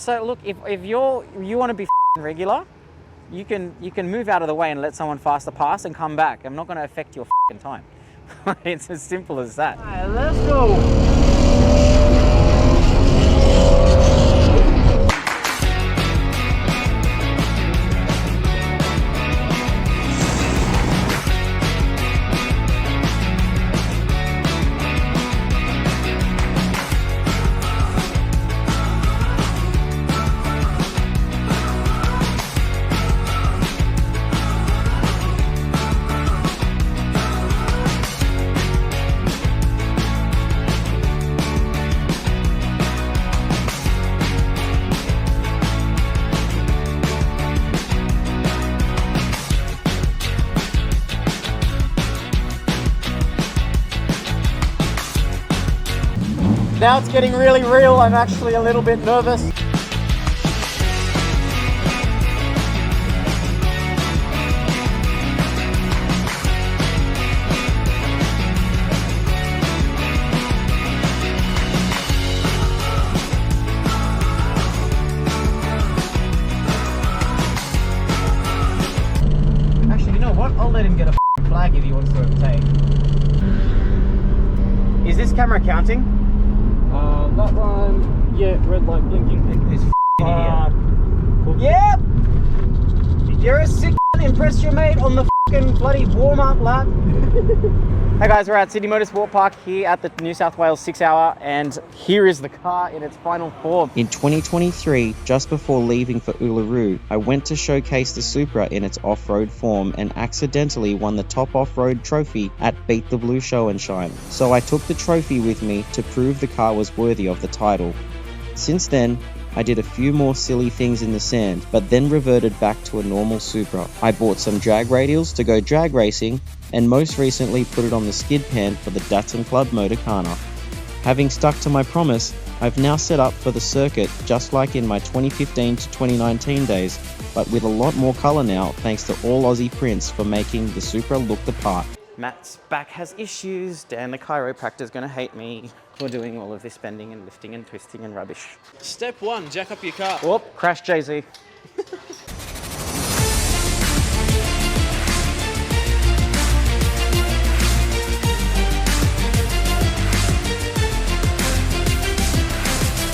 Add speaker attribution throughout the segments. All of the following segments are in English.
Speaker 1: So look, if you want to be regular, you can move out of the way and let someone faster pass and come back. I'm not going to affect your time. It's as simple as that. All right, let's go. Now it's getting really real. I'm actually a little bit nervous. Actually, you know what? I'll let him get a flag if he wants to overtake. Is this camera counting?
Speaker 2: That one, yeah, red light blinking.
Speaker 1: This idiot. Yep! You're a sick impress your mate on the bloody warm-up lap. Hey guys, we're at Sydney Motorsport Park here at the New South Wales 6 Hour, and here is the car in its final form.
Speaker 3: In 2023, just before leaving for Uluru, I went to showcase the Supra in its off-road form and accidentally won the top off-road trophy at Beat the Blue Show and Shine. So I took the trophy with me to prove the car was worthy of the title. Since then, I did a few more silly things in the sand, but then reverted back to a normal Supra. I bought some drag radials to go drag racing, and most recently put it on the skid pan for the Datsun Club Motorcana. Having stuck to my promise, I've now set up for the circuit just like in my 2015 to 2019 days, but with a lot more colour now thanks to All Aussie Prints for making the Supra look the part.
Speaker 1: Matt's back has issues. Dan the chiropractor's gonna hate me for doing all of this bending and lifting and twisting and rubbish.
Speaker 2: Step one, jack up your car.
Speaker 1: Whoop, crash Jay-Z.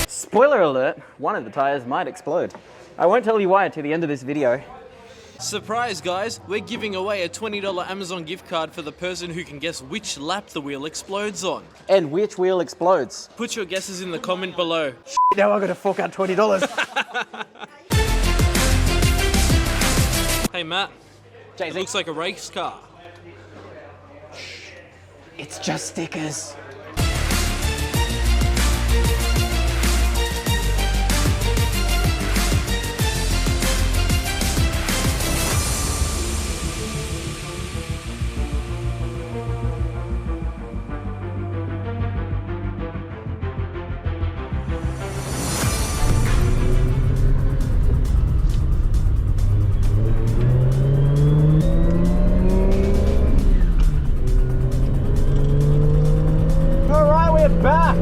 Speaker 1: Spoiler alert, one of the tires might explode. I won't tell you why until the end of this video.
Speaker 2: Surprise guys, we're giving away a $20 Amazon gift card for the person who can guess which lap the wheel explodes on.
Speaker 1: And which wheel explodes?
Speaker 2: Put your guesses in the comment below.
Speaker 1: Now I'm gonna fork out $20.
Speaker 2: Hey Matt,
Speaker 1: Jay-Z.
Speaker 2: it looks like a race car.
Speaker 1: It's just stickers. Back.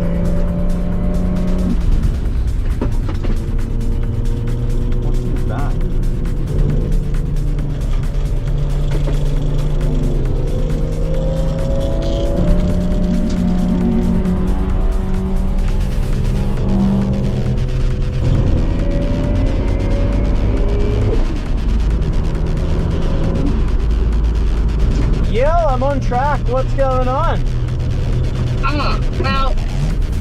Speaker 1: What's in the back? Yeah, I'm on track. What's going on?
Speaker 4: Oh, well,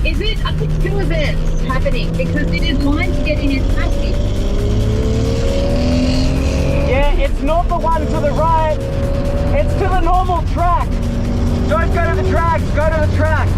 Speaker 4: is it? I think two events happening because it is mine to get in his passage.
Speaker 1: Yeah, it's not the one to the right. It's to the normal track. Don't go to the track, go to the track.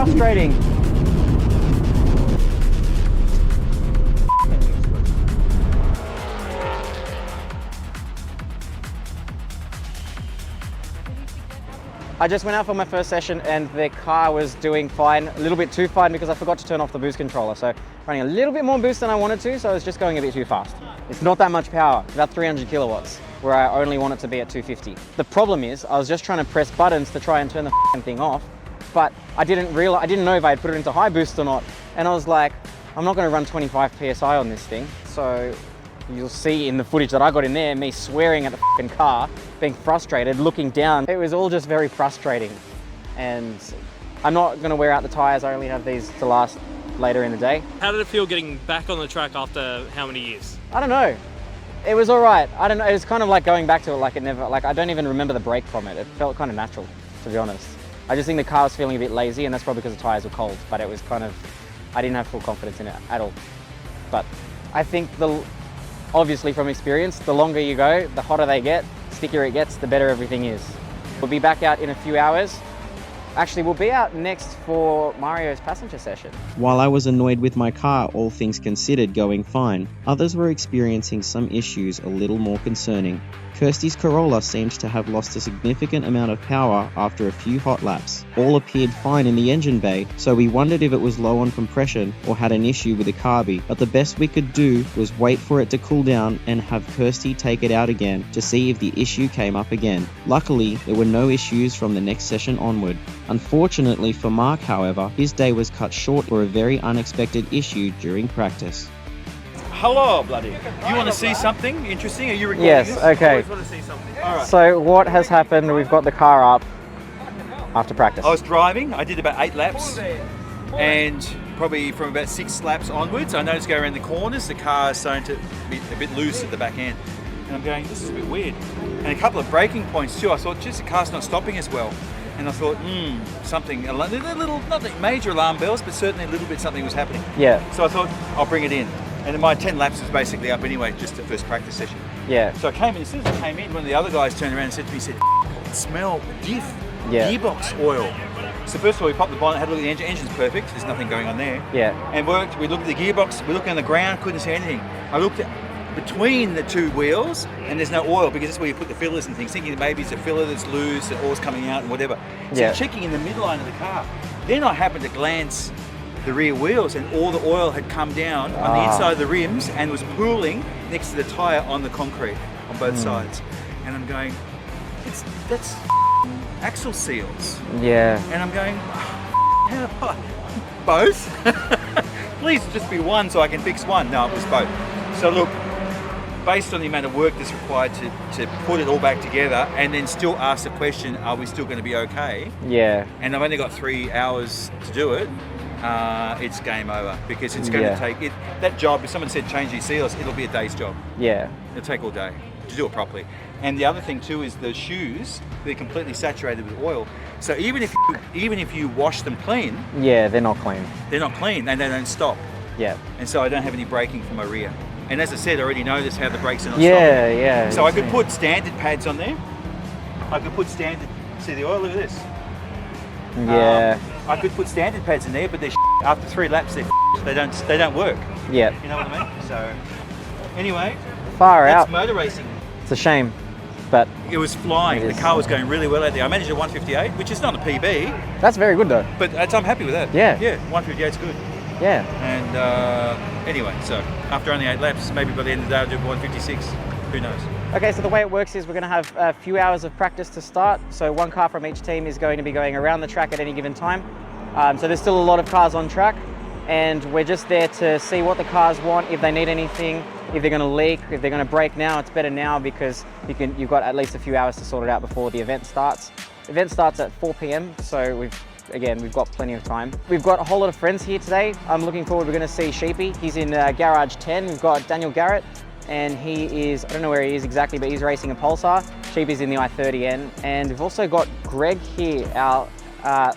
Speaker 1: frustrating. I just went out for my first session and the car was doing fine, a little bit too fine because I forgot to turn off the boost controller. So running a little bit more boost than I wanted to, so I was just going a bit too fast. It's not that much power, about 300 kilowatts, where I only want it to be at 250. The problem is I was just trying to press buttons to try and turn the thing off, but I didn't know if I had put it into high boost or not. And I was like, I'm not gonna run 25 PSI on this thing. So you'll see in the footage that I got in there, me swearing at the car, being frustrated, looking down. It was all just very frustrating. And I'm not gonna wear out the tires. I only have these to last later in the day.
Speaker 2: How did it feel getting back on the track after how many years?
Speaker 1: I don't know. It was all right. I don't know. It was kind of like going back to it like it never, like I don't even remember the brake from it. It felt kind of natural, to be honest. I just think the car was feeling a bit lazy, and that's probably because the tires were cold, but it was kind of, I didn't have full confidence in it at all. But I think obviously from experience, the longer you go, the hotter they get, stickier it gets, the better everything is. We'll be back out in a few hours. Actually, we'll be out next for Mario's passenger session.
Speaker 3: While I was annoyed with my car, all things considered going fine, others were experiencing some issues a little more concerning. Kirsty's Corolla seemed to have lost a significant amount of power after a few hot laps. All appeared fine in the engine bay, so we wondered if it was low on compression or had an issue with the carby, but the best we could do was wait for it to cool down and have Kirsty take it out again to see if the issue came up again. Luckily, there were no issues from the next session onward. Unfortunately for Mark, however, his day was cut short for a very unexpected issue during practice.
Speaker 5: Hello, bloody. You want to see something interesting? Are you recording
Speaker 1: Yes,
Speaker 5: this?
Speaker 1: okay.
Speaker 5: I always want to see something. All right.
Speaker 1: So what has happened? We've got the car up after practice.
Speaker 5: I was driving. I did about 8 laps, and probably from about 6 laps onwards, I noticed go around the corners, the car is starting to be a bit loose at the back end. And I'm going, this is a bit weird. And a couple of braking points too. I thought, geez, the car's not stopping as well. And I thought, something, a little, not major alarm bells, but certainly a little bit something was happening.
Speaker 1: Yeah.
Speaker 5: So I thought, I'll bring it in. And my 10 laps was basically up anyway, just the first practice session.
Speaker 1: Yeah.
Speaker 5: So I came in, as soon as I came in, one of the other guys turned around and said to me, smell diff, gearbox oil. So first of all, we popped the bonnet, had a look at the engine. Engine's perfect, there's nothing going on there.
Speaker 1: Yeah.
Speaker 5: And worked, we looked at the gearbox, we looked on the ground, couldn't see anything. I looked at between the two wheels, and there's no oil, because that's where you put the fillers and things, thinking that maybe it's a filler that's loose, the oil's coming out and whatever. So checking in the midline of the car. Then I happened to glance the rear wheels, and all the oil had come down on the inside of the rims and was pooling next to the tyre on the concrete on both sides. And I'm going, that's axle seals.
Speaker 1: Yeah.
Speaker 5: And I'm going, both? Please just be one so I can fix one. No, it was both. So look, based on the amount of work that's required to put it all back together and then still ask the question, are we still going to be okay?
Speaker 1: Yeah.
Speaker 5: And I've only got 3 hours to do it. It's game over, because it's going to take it. That job, if someone said change these seals, it'll be a day's job.
Speaker 1: Yeah.
Speaker 5: It'll take all day to do it properly. And the other thing too is the shoes, they're completely saturated with oil. So even if you wash them clean,
Speaker 1: Yeah, they're not clean.
Speaker 5: they're not clean and they don't stop.
Speaker 1: Yeah.
Speaker 5: And so I don't have any braking for my rear. And as I said, I already noticed how the brakes are not
Speaker 1: Yeah,
Speaker 5: stopping.
Speaker 1: yeah.
Speaker 5: So I could put standard pads on there. I could put standard, see the oil, look at this.
Speaker 1: Yeah.
Speaker 5: I could put standard pads in there, but they're after 3 laps, they don't work.
Speaker 1: Yeah.
Speaker 5: You know what I mean? So anyway,
Speaker 1: Far
Speaker 5: that's
Speaker 1: out.
Speaker 5: motor racing.
Speaker 1: It's a shame, but
Speaker 5: It was flying.
Speaker 1: It
Speaker 5: The
Speaker 1: is.
Speaker 5: car was going really well out there. I managed a 158, which is not a PB,
Speaker 1: that's very good though.
Speaker 5: but I'm happy with that.
Speaker 1: Yeah.
Speaker 5: Yeah, 158's good.
Speaker 1: Yeah.
Speaker 5: And anyway, so after only 8 laps, maybe by the end of the day I'll do 156. Who knows?
Speaker 1: Okay, so the way it works is we're going to have a few hours of practice to start. So one car from each team is going to be going around the track at any given time. So there's still a lot of cars on track, and we're just there to see what the cars want, if they need anything, if they're going to leak, if they're going to break now. It's better now because you've got at least a few hours to sort it out before the event starts. The event starts at 4 p.m, so we've got plenty of time. We've got a whole lot of friends here today. I'm looking forward, we're going to see Sheepy. He's in Garage 10. We've got Daniel Garrett, and he is, I don't know where he is exactly, but he's racing a Pulsar. Sheepy's in the i30N. And we've also got Greg here, our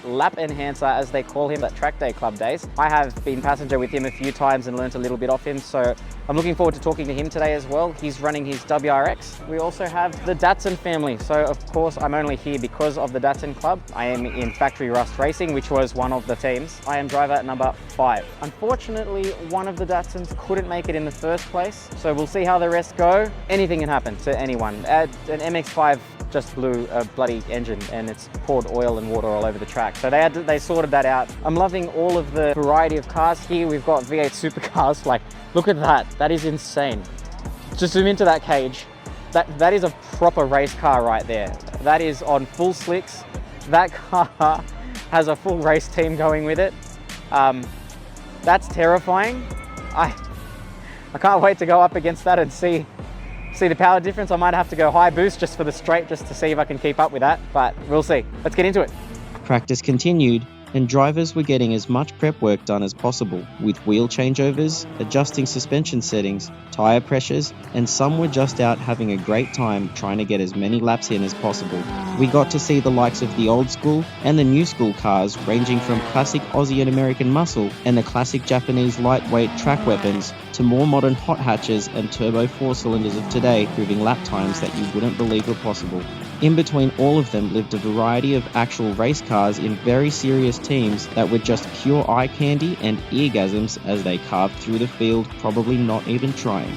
Speaker 1: lap enhancer, as they call him at track day club days. I have been passenger with him a few times and learnt a little bit off him, so I'm looking forward to talking to him today as well. He's running his WRX. We also have the Datsun family. So of course I'm only here because of the Datsun Club. I am in Factory Rust Racing, which was one of the teams. I am driver number 5. Unfortunately, one of the Datsuns couldn't make it in the first place. So we'll see how the rest go. Anything can happen to anyone. An MX-5 just blew a bloody engine and it's poured oil and water all over the track. So they sorted that out. I'm loving all of the variety of cars here. We've got V8 supercars. Like, look at that. That is insane. Just zoom into that cage. That is a proper race car right there. That is on full slicks. That car has a full race team going with it. That's terrifying. I can't wait to go up against that and see the power difference. I might have to go high boost just for the straight, just to see if I can keep up with that, but we'll see. Let's get into it.
Speaker 3: Practice continued, and drivers were getting as much prep work done as possible, with wheel changeovers, adjusting suspension settings, tyre pressures, and some were just out having a great time trying to get as many laps in as possible. We got to see the likes of the old school and the new school cars, ranging from classic Aussie and American muscle and the classic Japanese lightweight track weapons to more modern hot hatches and turbo 4-cylinders of today, proving lap times that you wouldn't believe were possible. In between all of them lived a variety of actual race cars in very serious teams that were just pure eye candy and eargasms as they carved through the field, probably not even trying.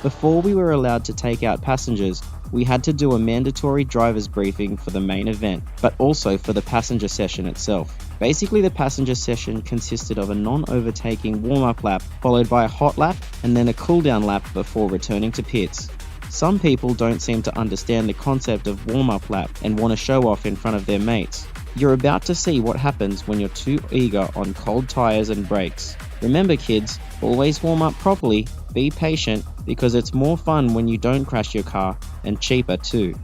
Speaker 3: Before we were allowed to take out passengers, we had to do a mandatory driver's briefing for the main event, but also for the passenger session itself. Basically, the passenger session consisted of a non-overtaking warm-up lap, followed by a hot lap, and then a cool-down lap before returning to pits. Some people don't seem to understand the concept of warm-up lap and want to show off in front of their mates. You're about to see what happens when you're too eager on cold tires and brakes. Remember kids, always warm up properly, be patient, because it's more fun when you don't crash your car, and cheaper too.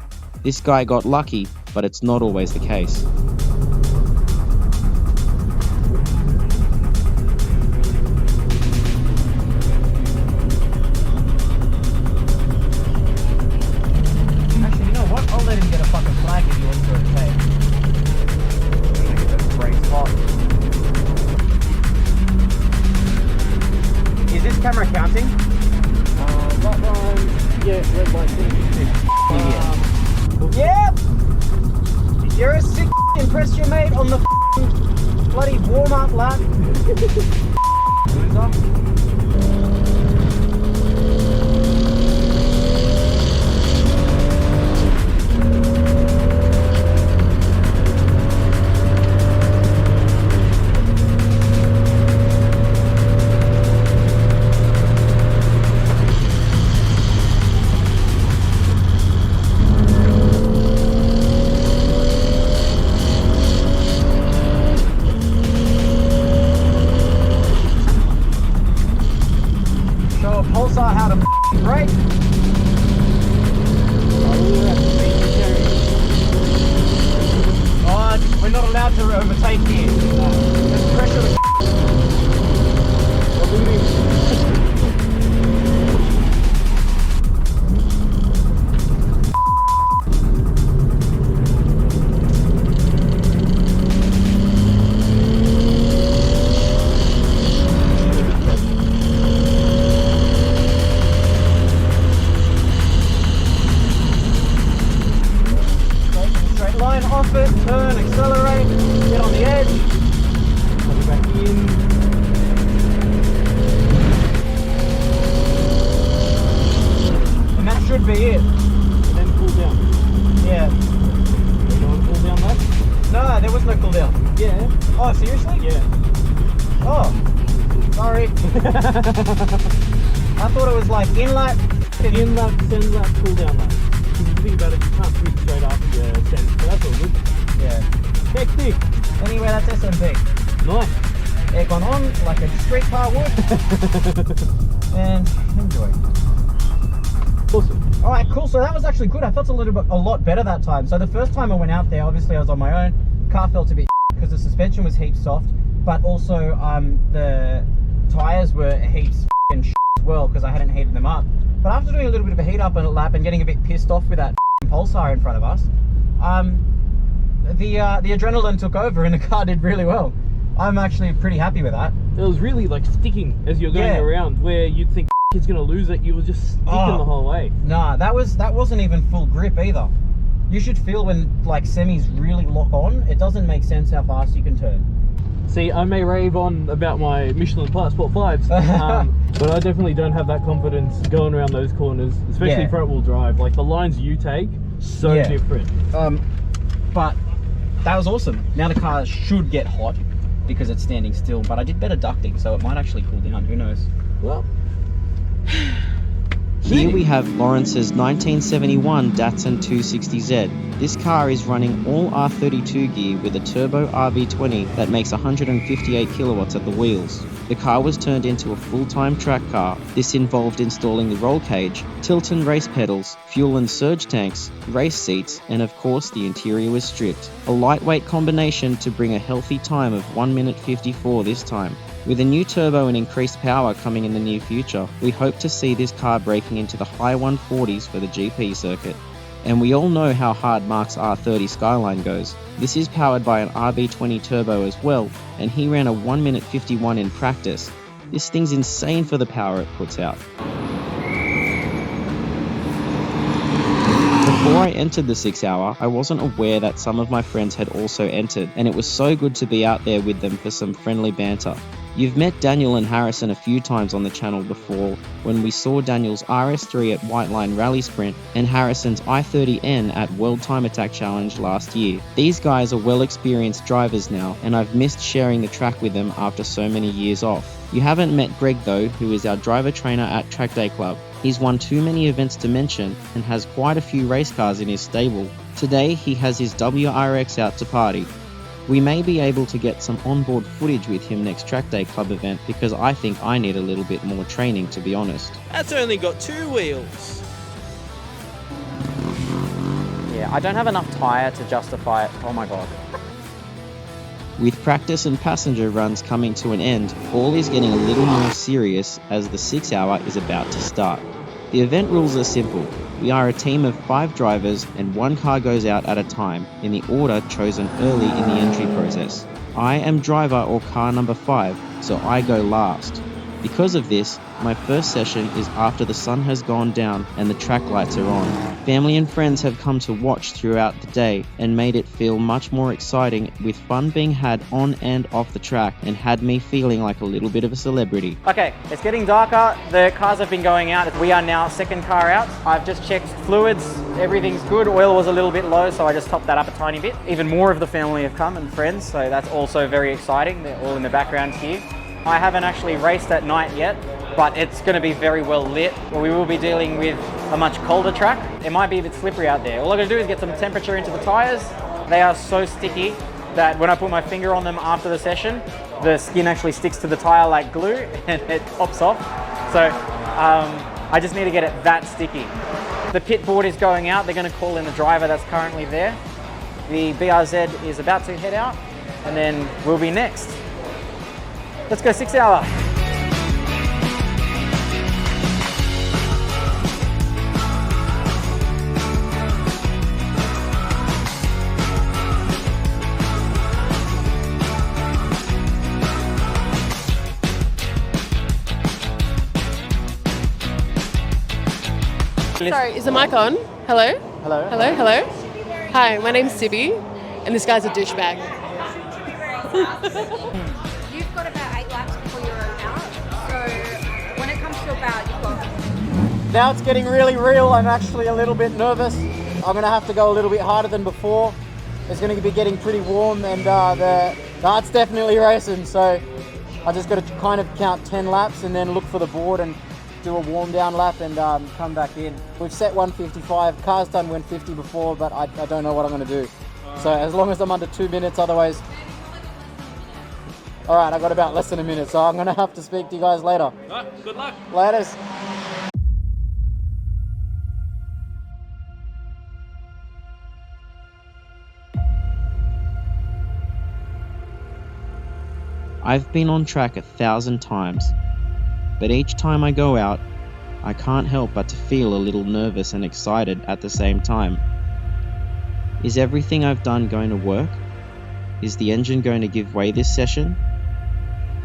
Speaker 3: This guy got lucky, but it's not always the case.
Speaker 1: Actually, you know what? I'll let him get a fucking flag if he wants to overtake. The brakes hot. Is this camera counting?
Speaker 6: That one, yeah, red light,
Speaker 1: Yep! You're a sick impress your mate on the bloody warm-up lap. Pulsar how to brake. Oh, we're not allowed to overtake here. There's pressure to off it, turn, accelerate, get on the edge, pull back in. And that should be it.
Speaker 6: and then cool down.
Speaker 1: Yeah.
Speaker 6: You don't want to cool down that?
Speaker 1: No, there was no cooldown.
Speaker 6: Yeah.
Speaker 1: Oh, seriously?
Speaker 6: Yeah.
Speaker 1: Oh, sorry. I thought it was like in lap.
Speaker 6: In lap, send lap, cool down lap. Because if you think about it, you can't switch straight after your send. So that's all good.
Speaker 1: Yeah.
Speaker 6: Hectic.
Speaker 1: Anyway, that's SMP.
Speaker 6: Nice.
Speaker 1: Aircon on, like a street car would. And enjoy.
Speaker 6: Awesome.
Speaker 1: All right, cool. So that was actually good. I felt a lot better that time. So the first time I went out there, obviously I was on my own. Car felt a bit because the suspension was heaps soft, but also the tires were heaps as well because I hadn't heated them up. But after doing a little bit of a heat up on a lap and getting a bit pissed off with that Pulsar in front of us, the adrenaline took over and the car did really well. I'm actually pretty happy with that.
Speaker 6: It was really like sticking as you're going around, where you'd think it's gonna lose it. You were just sticking the whole way.
Speaker 1: Nah, that wasn't even full grip either. You should feel when like semis really lock on. It doesn't make sense how fast you can turn.
Speaker 6: See, I may rave on about my Michelin Pilot Sport 5s, but I definitely don't have that confidence going around those corners, especially front wheel drive. Like the lines you take, so different.
Speaker 1: But that was awesome. Now the car should get hot because it's standing still, but I did better ducting, so it might actually cool down, who knows.
Speaker 6: Well,
Speaker 3: here we have Lawrence's 1971 Datsun 260Z. This car is running all R32 gear with a turbo RB20 that makes 158 kilowatts at the wheels. The car was turned into a full-time track car. This involved installing the roll cage, tilt and race pedals, fuel and surge tanks, race seats, and of course the interior was stripped. A lightweight combination to bring a healthy time of 1 minute 54 this time. With a new turbo and increased power coming in the near future, we hope to see this car breaking into the high 140s for the GP circuit. And we all know how hard Mark's R30 Skyline goes. This is powered by an RB20 turbo as well, and he ran a 1 minute 51 in practice. This thing's insane for the power it puts out. Before I entered the 6 hour, I wasn't aware that some of my friends had also entered, and it was so good to be out there with them for some friendly banter. You've met Daniel and Harrison a few times on the channel before when we saw Daniel's RS3 at White Line Rally Sprint and Harrison's i30N at World Time Attack Challenge last year. These guys are well experienced drivers now, and I've missed sharing the track with them after so many years off. You haven't met Greg though, who is our driver trainer at Track Day Club. He's won too many events to mention and has quite a few race cars in his stable. Today he has his WRX out to party. We may be able to get some onboard footage with him next Track Day Club event because I think I need a little bit more training, to be honest.
Speaker 2: That's only got 2 wheels.
Speaker 1: Yeah, I don't have enough tyre to justify it. Oh my god.
Speaker 3: With practice and passenger runs coming to an end, all is getting a little more serious as the 6 hour is about to start. The event rules are simple. We are a team of 5 drivers and 1 car goes out at a time in the order chosen early in the entry process. I am driver or car number 5, so I go last. Because of this, my first session is after the sun has gone down and the track lights are on. Family and friends have come to watch throughout the day and made it feel much more exciting, with fun being had on and off the track, and had me feeling like a little bit of a celebrity.
Speaker 1: Okay, it's getting darker. The cars have been going out. We are now 2nd car out. I've just checked fluids. Everything's good. Oil was a little bit low, so I just topped that up a tiny bit. Even more of the family have come and friends, so that's also very exciting. They're all in the background here. I haven't actually raced at night yet, but it's going to be very well lit. We will be dealing with a much colder track. It might be a bit slippery out there. All I got to do is get some temperature into the tyres. They are so sticky that when I put my finger on them after the session, the skin actually sticks to the tyre like glue and it pops off. So I just need to get it that sticky. The pit board is going out. They're going to call in the driver that's currently there. The BRZ is about to head out, and then we'll be next. Let's go 6 hour.
Speaker 7: Sorry, is the mic on? Hello?
Speaker 1: Hello.
Speaker 7: Hello, hello. Hi, my name's Sibby, and this guy's a douchebag.
Speaker 8: You've got about 8 laps before you're out, so when it comes to about, you've got...
Speaker 1: Now it's getting really real. I'm actually a little bit nervous. I'm going to have to go a little bit harder than before. It's going to be getting pretty warm, and the heart's definitely racing, so I just got to kind of count 10 laps and then look for the board and do a warm down lap and come back in. We've set 155. Car's done 150 before, but I don't know what I'm going to do. So as long as I'm under 2 minutes, otherwise... All right, I've got about less than a minute, so I'm going to have to speak to you guys later.
Speaker 2: Good luck.
Speaker 1: Laters.
Speaker 3: I've been on track 1,000 times, but each time I go out, I can't help but to feel a little nervous and excited at the same time. Is everything I've done going to work? Is the engine going to give way this session?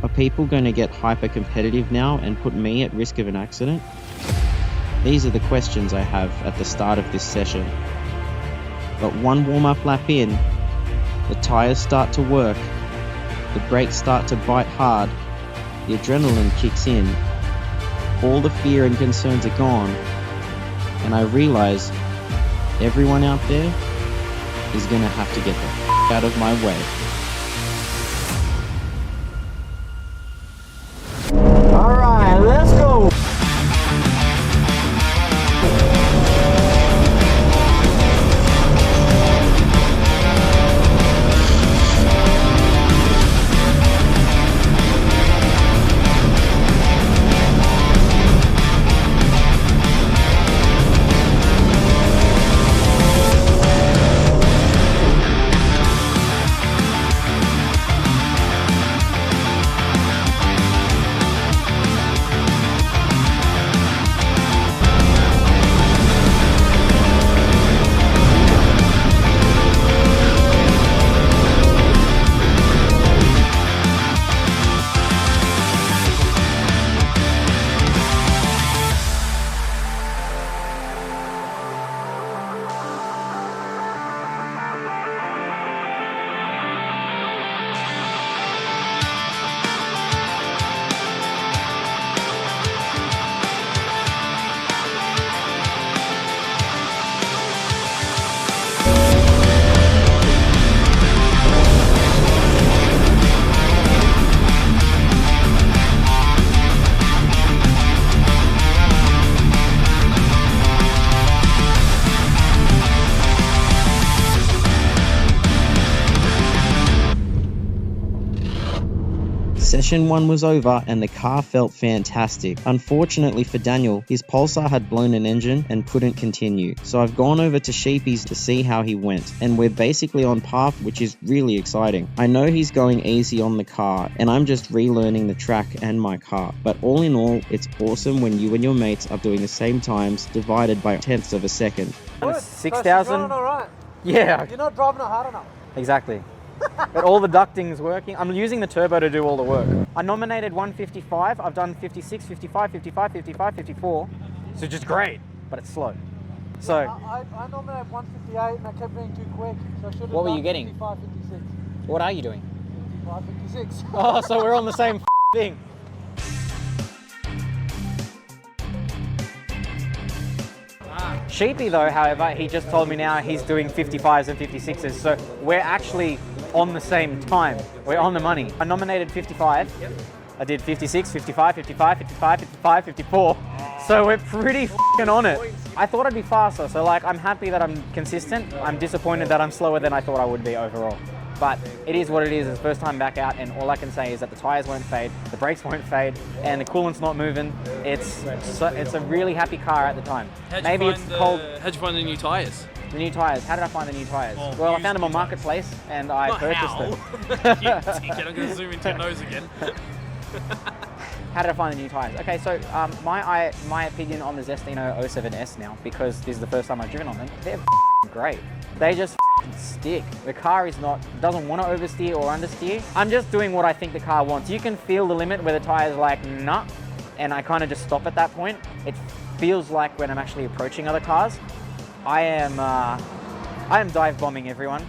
Speaker 3: Are people going to get hyper competitive now and put me at risk of an accident? These are the questions I have at the start of this session. But one warm-up lap in, the tyres start to work, the brakes start to bite hard, the adrenaline kicks in, all the fear and concerns are gone, and I realize everyone out there is gonna have to get the out of my way.
Speaker 1: All right, let's go.
Speaker 3: Session 1 was over and the car felt fantastic. Unfortunately for Daniel, his Pulsar had blown an engine and couldn't continue. So I've gone over to Sheepy's to see how he went, and we're basically on par, which is really exciting. I know he's going easy on the car, and I'm just relearning the track and my car. But all in all, it's awesome when you and your mates are doing the same times divided by tenths of a second.
Speaker 1: 6,000.
Speaker 9: Alright.
Speaker 1: Yeah,
Speaker 9: You're not driving it hard enough.
Speaker 1: exactly. But all the ducting's working. I'm using the turbo to do all the work. I nominated 155. I've done 56, 55, 55, 55, 54. So just great, but it's slow. So
Speaker 9: I nominated 158 and I kept being too quick. So I should have
Speaker 1: What were
Speaker 9: done
Speaker 1: you getting?
Speaker 9: 55, 56.
Speaker 1: what are you doing?
Speaker 9: 56.
Speaker 1: Oh, so we're on the same thing. Sheepy though, however, he just told me now he's doing 55s and 56s, so we're actually on the same time. We're on the money. I nominated 55. Yep. I did 56, 55, 55, 55, 55, 54. So we're pretty f***ing on it. I thought I'd be faster, so like I'm happy that I'm consistent. I'm disappointed that I'm slower than I thought I would be overall. But it is what it is. It's the first time back out, and all I can say is that the tyres won't fade, the brakes won't fade, and the coolant's not moving. It's a really happy car at the time. Maybe it's cold.
Speaker 2: How'd you find the new tyres?
Speaker 1: The new tyres. How did I find the new tyres? Well, I found them on Marketplace, and I
Speaker 2: Not
Speaker 1: purchased
Speaker 2: how.
Speaker 1: them.
Speaker 2: I'm going to zoom into your nose again.
Speaker 1: How did I find the new tyres? Okay, so my opinion on the Zestino 07S now, because this is the first time I've driven on them, they're great. They just stick. The car doesn't want to oversteer or understeer. I'm just doing what I think the car wants. You can feel the limit where the tyre's like, nah, and I kind of just stop at that point. It feels like when I'm actually approaching other cars, I am dive bombing everyone,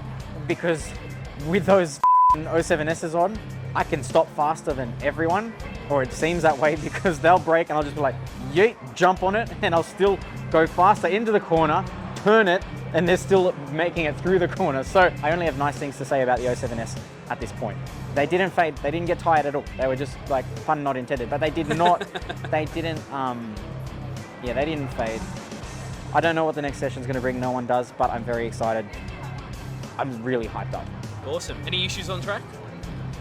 Speaker 1: because with those 07Ss on, I can stop faster than everyone, or it seems that way, because they'll brake and I'll just be like, yeet, jump on it, and I'll still go faster into the corner, turn it, and they're still making it through the corner. So I only have nice things to say about the 07S at this point. They didn't fade, they didn't get tired at all. They were just like pun not intended, but they did not, they didn't fade. I don't know what the next session's gonna bring, no one does, but I'm very excited. I'm really hyped up.
Speaker 2: Awesome. Any issues on track?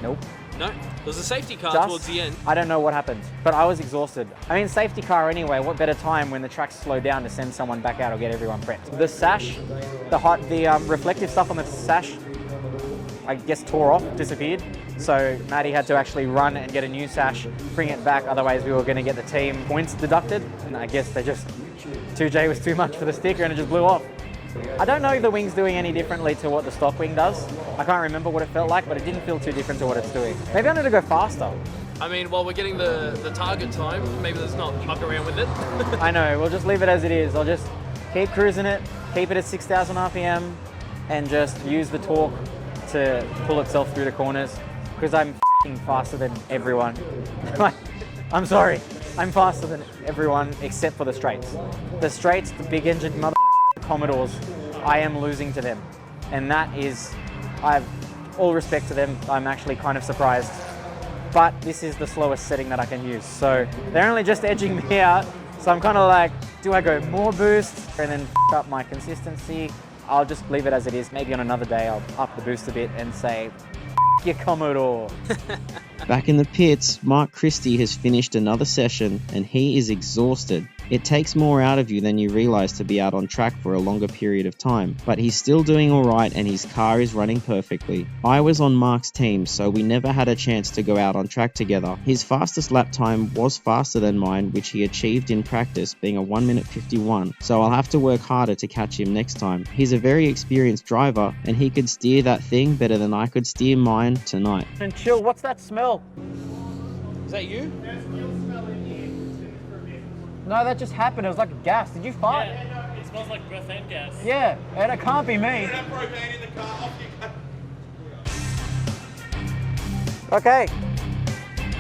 Speaker 1: Nope.
Speaker 2: No? There was a safety car
Speaker 1: Just,
Speaker 2: towards the end.
Speaker 1: I don't know what happened, but I was exhausted. I mean, safety car anyway, what better time when the track's slowed down to send someone back out or get everyone prepped. The sash, the reflective stuff on the sash, I guess tore off, disappeared. So Maddie had to actually run and get a new sash, bring it back, otherwise we were gonna get the team points deducted. And I guess 2J was too much for the sticker and it just blew off. I don't know if the wing's doing any differently to what the stock wing does. I can't remember what it felt like, but it didn't feel too different to what it's doing. Maybe I need to go faster.
Speaker 2: I mean, while we're getting the target time, maybe let's not muck around with it.
Speaker 1: I know, we'll just leave it as it is. I'll just keep cruising it, keep it at 6,000 RPM, and just use the torque to pull itself through the corners, because I'm f***ing faster than everyone. I'm sorry, I'm faster than everyone except for the straights. The straights, the big engine mother Commodores, I am losing to them. And that is, I have all respect to them, I'm actually kind of surprised. But this is the slowest setting that I can use. So they're only just edging me out. So I'm kind of like, do I go more boost and then f up my consistency? I'll just leave it as it is. Maybe on another day I'll up the boost a bit and say, f your Commodore.
Speaker 3: Back in the pits, Mark Christie has finished another session and he is exhausted. It takes more out of you than you realise to be out on track for a longer period of time, but he's still doing alright and his car is running perfectly. I was on Mark's team, so we never had a chance to go out on track together. His fastest lap time was faster than mine, which he achieved in practice, being a 1 minute 51, so I'll have to work harder to catch him next time. He's a very experienced driver and he could steer that thing better than I could steer mine tonight.
Speaker 1: And chill, what's that smell?
Speaker 2: Is that you?
Speaker 1: No, that just happened. It was like a gas. Did you fart?
Speaker 6: Yeah, no, it smells like breath and gas.
Speaker 1: Yeah, and it can't be me. Okay.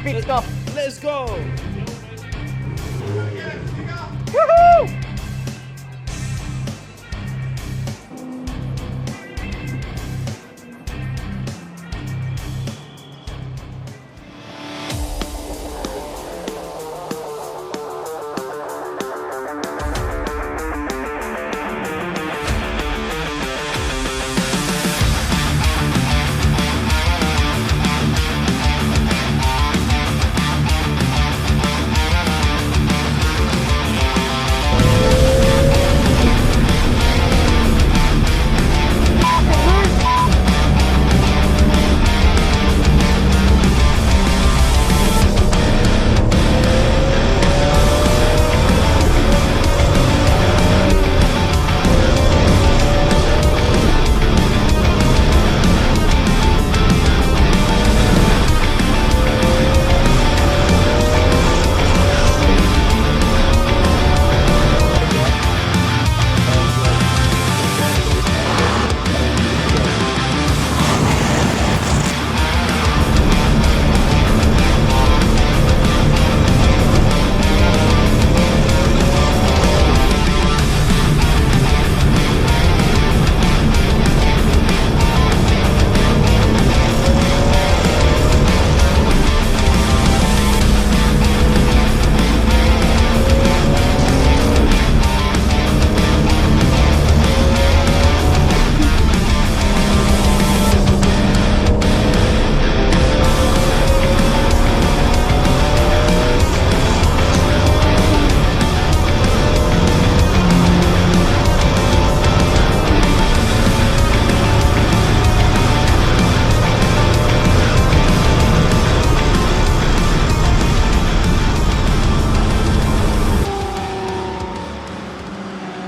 Speaker 1: Pit stop.
Speaker 2: Let's go!
Speaker 1: Woohoo!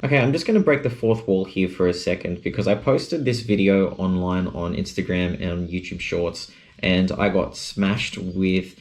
Speaker 3: Okay, I'm just going to break the fourth wall here for a second because I posted this video online on Instagram and YouTube Shorts and I got smashed with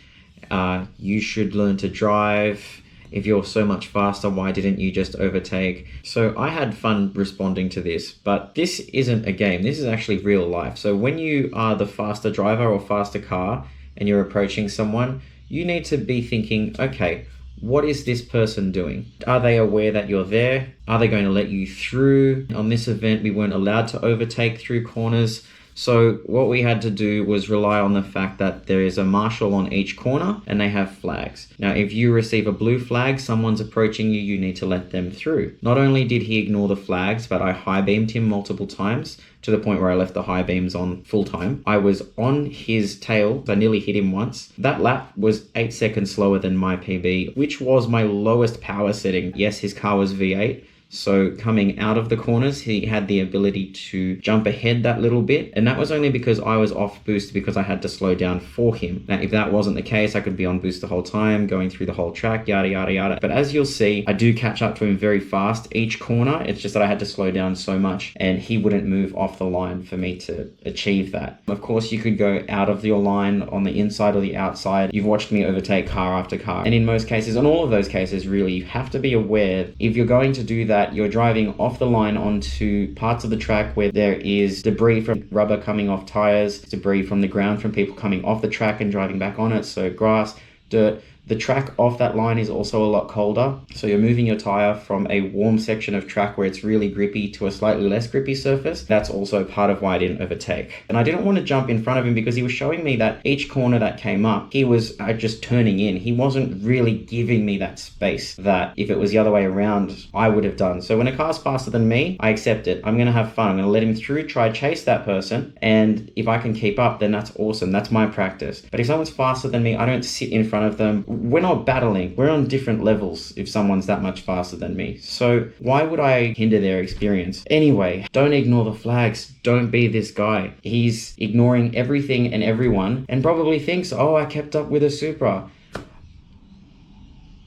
Speaker 3: you should learn to drive. If you're so much faster, why didn't you just overtake? So I had fun responding to this, but this isn't a game. This is actually real life. So when you are the faster driver or faster car and you're approaching someone, you need to be thinking, okay, what is this person doing? Are they aware that you're there? Are they going to let you through? On this event, we weren't allowed to overtake through corners. So what we had to do was rely on the fact that there is a marshal on each corner and they have flags. Now, if you receive a blue flag, someone's approaching you, you need to let them through. Not only did he ignore the flags, but I high beamed him multiple times to the point where I left the high beams on full time. I was on his tail. I nearly hit him once. That lap was 8 seconds slower than my PB, which was my lowest power setting. Yes, his car was V8. So coming out of the corners, he had the ability to jump ahead that little bit. And that was only because I was off boost because I had to slow down for him. Now, if that wasn't the case, I could be on boost the whole time, going through the whole track, yada, yada, yada. But as you'll see, I do catch up to him very fast each corner. It's just that I had to slow down so much and he wouldn't move off the line for me to achieve that. Of course, you could go out of your line on the inside or the outside. You've watched me overtake car after car. And in most cases, in all of those cases, really, you have to be aware if you're going to do that, you're driving off the line onto parts of the track where there is debris from rubber coming off tires, debris from the ground from people coming off the track and driving back on it, so grass, dirt. The track off that line is also a lot colder, so you're moving your tire from a warm section of track where it's really grippy to a slightly less grippy surface. That's also part of why I didn't overtake. And I didn't want to jump in front of him because he was showing me that each corner that came up, he was just turning in. He wasn't really giving me that space that if it was the other way around, I would have done. So when a car's faster than me, I accept it. I'm going to have fun. I'm going to let him through, try chase that person. And if I can keep up, then that's awesome. That's my practice. But if someone's faster than me, I don't sit in front of them. We're not battling. We're on different levels if someone's that much faster than me. So why would I hinder their experience? Anyway, don't ignore the flags. Don't be this guy. He's ignoring everything and everyone and probably thinks, oh, I kept up with a Supra.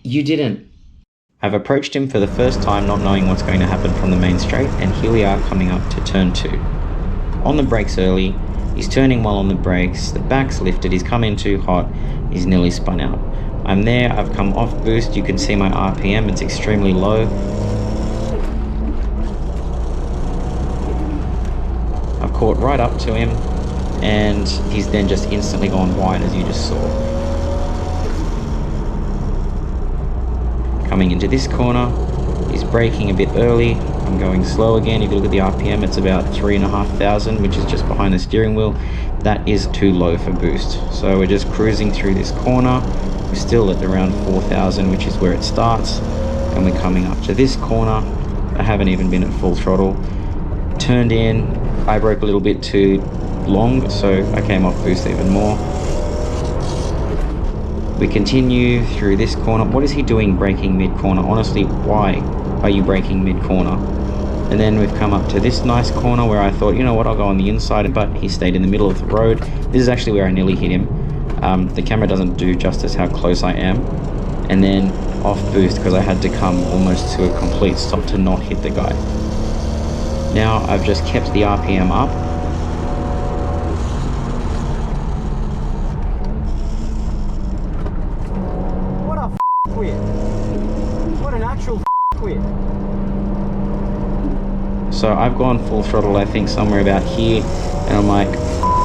Speaker 3: You didn't. I've approached him for the first time not knowing what's going to happen from the main straight, and here we are coming up to turn 2. On the brakes early, he's turning well on the brakes, the back's lifted, he's come in too hot, he's nearly spun out. I'm there, I've come off boost, you can see my RPM, it's extremely low. I've caught right up to him, and he's then just instantly gone wide, as you just saw. Coming into this corner, he's braking a bit early, I'm going slow again. If you look at the RPM, it's about 3,500, which is just behind the steering wheel. That is too low for boost. So we're just cruising through this corner. We're still at around 4,000, which is where it starts. And we're coming up to this corner. I haven't even been at full throttle. Turned in, I broke a little bit too long, so I came off boost even more. We continue through this corner. What is he doing braking mid-corner? Honestly, why are you braking mid-corner? And then we've come up to this nice corner where I thought, you know what, I'll go on the inside, but he stayed in the middle of the road. This is actually where I nearly hit him. The camera doesn't do justice how close I am. And then off boost because I had to come almost to a complete stop to not hit the guy. Now I've just kept the RPM up.
Speaker 1: What a quit. What an actual quit.
Speaker 3: So I've gone full throttle, I think somewhere about here, and I'm like,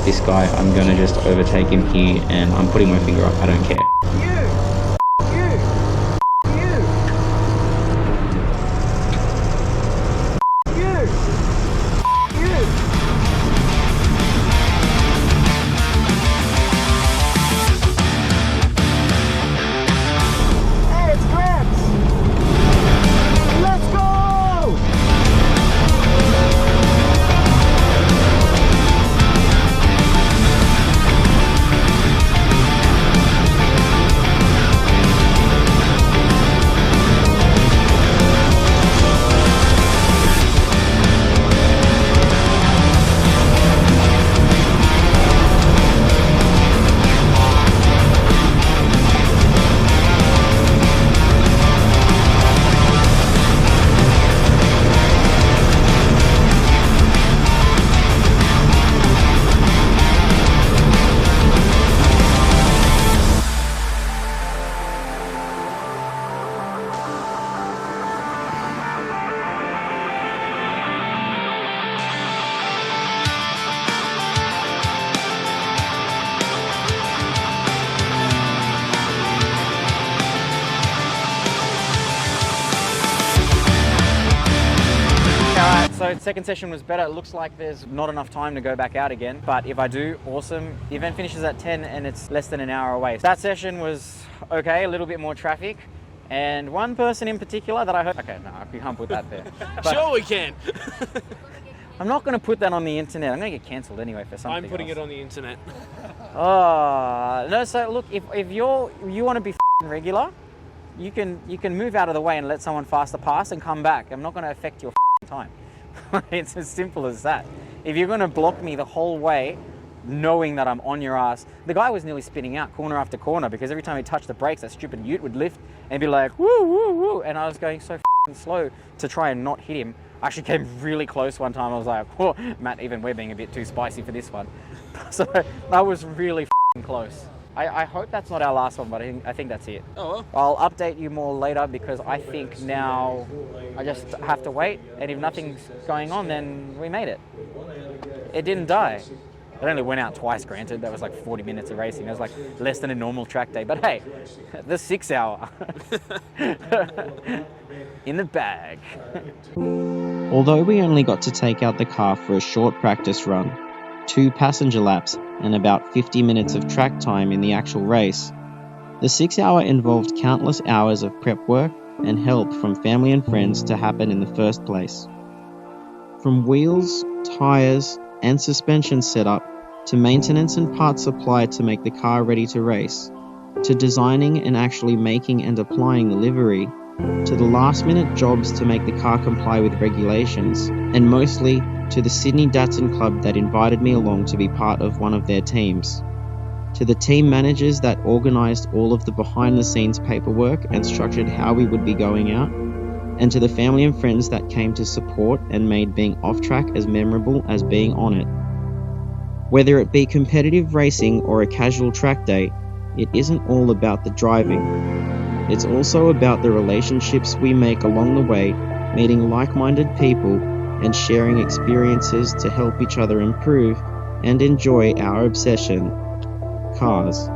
Speaker 3: this guy, I'm gonna just overtake him here, and I'm putting my finger up, I don't care.
Speaker 1: So second session was better. It looks like there's not enough time to go back out again, but if I do, awesome. The event finishes at 10 and it's less than an hour away. That session was okay, a little bit more traffic, and one person in particular that I heard, okay, no, we can't put that there. But
Speaker 2: Sure we can.
Speaker 1: I'm not going to put that on the internet. I'm going to get cancelled anyway for something
Speaker 2: I'm putting
Speaker 1: else.
Speaker 2: it on the internet.
Speaker 1: Oh, no, so look, if you want to be regular, you can move out of the way and let someone faster pass and come back. I'm not going to affect your time. It's as simple as that. If you're going to block me the whole way, knowing that I'm on your ass. The guy was nearly spinning out corner after corner because every time he touched the brakes, that stupid ute would lift and be like, woo, woo, woo. And I was going so slow to try and not hit him. I actually came really close one time. I was like, whoa, Matt, even we're being a bit too spicy for this one. So that was really close. I hope that's not our last one, but I think that's it.
Speaker 2: Oh, well.
Speaker 1: I'll update you more later because I think now I just have to wait. And if nothing's going on, then we made it. It didn't die. It only went out twice, granted. That was like 40 minutes of racing. That was like less than a normal track day. But hey, the 6 hour in the bag.
Speaker 3: Although we only got to take out the car for a short practice run, 2 passenger laps, and about 50 minutes of track time in the actual race, the 6 hour involved countless hours of prep work and help from family and friends to happen in the first place. From wheels, tyres, and suspension setup, to maintenance and parts supply to make the car ready to race, to designing and actually making and applying the livery, to the last minute jobs to make the car comply with regulations, and mostly to the Sydney Datsun Club that invited me along to be part of one of their teams, to the team managers that organised all of the behind the scenes paperwork and structured how we would be going out, and to the family and friends that came to support and made being off track as memorable as being on it. Whether it be competitive racing or a casual track day, it isn't all about the driving. It's also about the relationships we make along the way, meeting like-minded people and sharing experiences to help each other improve and enjoy our obsession, cars.